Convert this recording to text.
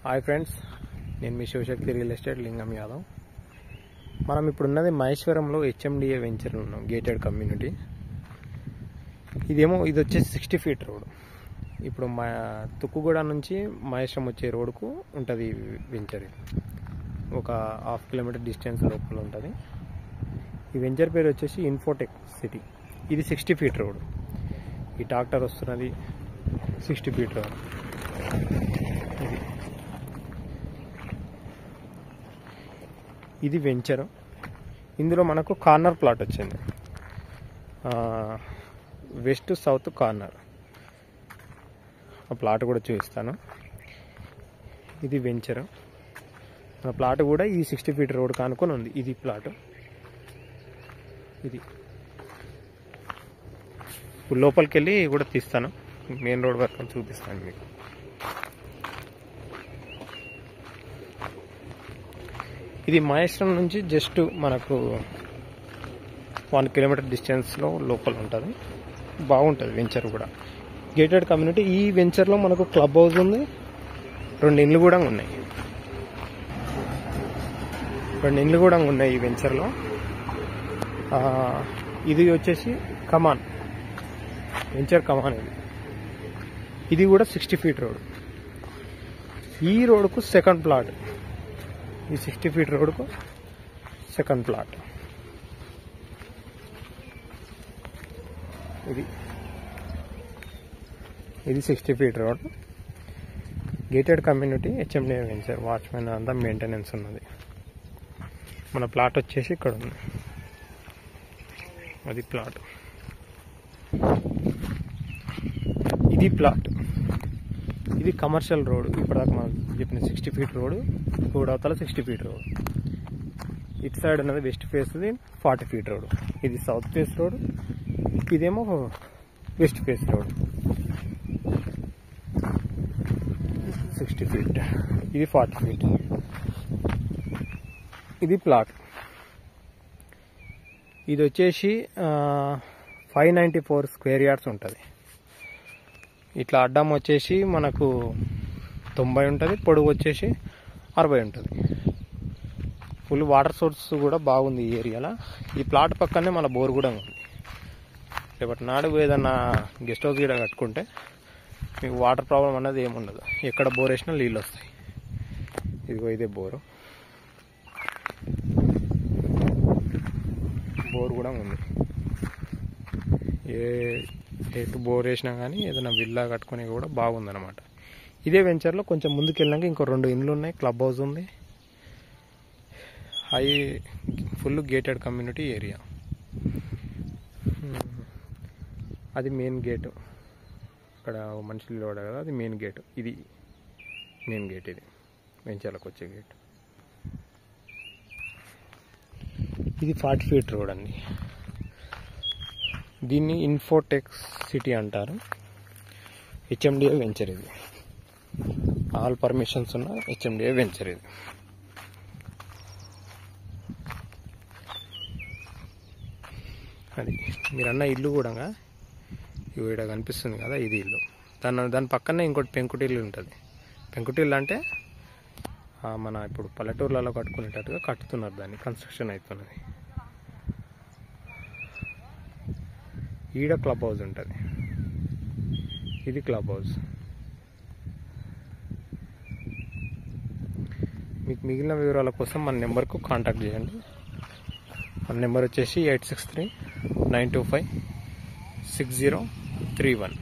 Hi friends, నేను మీ Shivashakti real estate లింగం యాదవ్. మనం ఇప్పుడున్నది మహేశ్వరంలో HMDA వెంచర్ ఉన్నాం, గేటెడ్ కమ్యూనిటీ. ఇది వచ్చేసి 60 ఫీట్ రోడ్. ఇప్పుడు మా తుక్కుగూడ నుంచి మహేశ్వరం వచ్చే రోడ్కు ఉంటుంది వెంచర్. ఒక ½ కిలోమీటర్ డిస్టెన్స్ లోపల ఉంటుంది. ఈ వెంచర్ పేరు వచ్చేసి ఇన్ఫోటెక్ సిటీ. ఇది 60 ఫీట్ రోడ్. ఈ ట్రాక్టర్ వస్తున్నది 60 ఫీట్ రోడ్. ఇది వెంచర్. ఇందులో మనకు కార్నర్ ప్లాట్ వచ్చింది, వెస్ట్ సౌత్ కార్నర్. ఆ ప్లాట్ కూడా చూపిస్తాను. ఇది వెంచర్. మన ప్లాట్ కూడా ఈ 60 ఫీట్ రోడ్ కానుకొని ఉంది. ఇది ప్లాట్. ఇది ఇప్పుడు లోపలికి వెళ్ళి కూడా తీస్తాను, మెయిన్ రోడ్ వరకు చూపిస్తాను మీకు. ఇది మహేశ్వరం నుంచి జస్ట్ మనకు 1 కిలోమీటర్ డిస్టెన్స్లో లోపల ఉంటుంది. బాగుంటుంది వెంచర్ కూడా, గేటెడ్ కమ్యూనిటీ. ఈ వెంచర్లో మనకు క్లబ్ హౌస్ ఉంది, 2 ఇండ్లు కూడా ఉన్నాయి. 2 ఇండ్లు కూడా ఉన్నాయి ఈ వెంచర్లో. ఇది వచ్చేసి కమాన్, వెంచర్ కమాన్. ఇది కూడా 60 ఫీట్ రోడ్. ఈ రోడ్కు సెకండ్ ప్లాట్. ఈ 60 ఫీట్ రోడ్కు సెకండ్ ప్లాట్. ఇది 60 feet road, gated community, HMDA venture. Watchmen అంతా మెయింటెనెన్స్ ఉన్నది. మన ప్లాట్ వచ్చేసి ఇక్కడ ఉంది. అది ప్లాట్. ఇది ప్లాట్. ఇది కమర్షియల్ రోడ్. ఇప్పటిదాకా మనం చెప్పిన 60 ఫీట్ రోడ్, కూడా అవతల 60 ఫీట్ రోడ్. ఇటు సైడ్ ఉన్నది వెస్ట్ ఫేస్, 40 ఫీట్ రోడ్. ఇది సౌత్ ఫేస్ రోడ్, ఇదేమో వెస్ట్ ఫేస్ రోడ్. 60 ఫీట్, ఇది 40 ఫీట్. ఇది ప్లాట్. ఇది వచ్చేసి 594 స్క్వేర్ యార్డ్స్ ఉంటుంది. ఇట్లా అడ్డం వచ్చేసి మనకు 90 ఉంటుంది, పొడవు వచ్చేసి 60 ఉంటుంది. ఫుల్ వాటర్ సోర్స్ కూడా బాగుంది ఈ ఏరియాలో. ఈ ప్లాట్ పక్కనే మన బోర్ కూడా ఉంది. రేపటి నాడు ఏదన్నా గెస్ట్ హౌస్ కూడా కట్టుకుంటే మీకు వాటర్ ప్రాబ్లం అన్నది ఏముండదు. ఎక్కడ బోర్ వేసినా నీళ్ళు వస్తాయి. ఇదిగో ఇదే బోరు. బోర్ కూడా ఉంది. ఎటు బోర్ వేసినా కానీ ఏదైనా విల్లా కట్టుకునే కూడా బాగుందన్నమాట. ఇదే వెంచర్లో కొంచెం ముందుకు వెళ్ళినాక ఇంకో 2 ఇండ్లు ఉన్నాయి, క్లబ్ హౌస్ ఉంది. Full gated community area. అది మెయిన్ గేటు. ఇక్కడ మనుషులు లోడ కదా, అది మెయిన్ గేటు. ఇది మెయిన్ గేట్. ఇది వెంచర్లకు వచ్చే గేట్. ఇది 40 ఫీట్ రోడ్ అండి. దీన్ని ఇన్ఫోటెక్ సిటీ అంటారు. HMDA venture. ఇది ఆల్ పర్మిషన్స్ ఉన్న HMDA వెంచర్. ఇది అది మీరన్న ఇల్లు కూడా ఇక్కడ కనిపిస్తుంది కదా, ఇది ఇల్లు. దాని పక్కనే ఇంకోటి పెంకుటిల్లు ఉంటుంది. పెంకుటిల్లు అంటే మన ఇప్పుడు పల్లెటూర్లలో కట్టుకునేటట్టుగా కట్టుతున్నారు, దాన్ని కన్స్ట్రక్షన్ అవుతున్నది. ఈడ క్లబ్ హౌస్ ఉంటుంది. ఇది క్లబ్ హౌస్. మీకు మిగిలిన వివరాల కోసం మన నెంబర్కు కాంటాక్ట్ చేయండి. మన నెంబర్ వచ్చేసి 8639256031.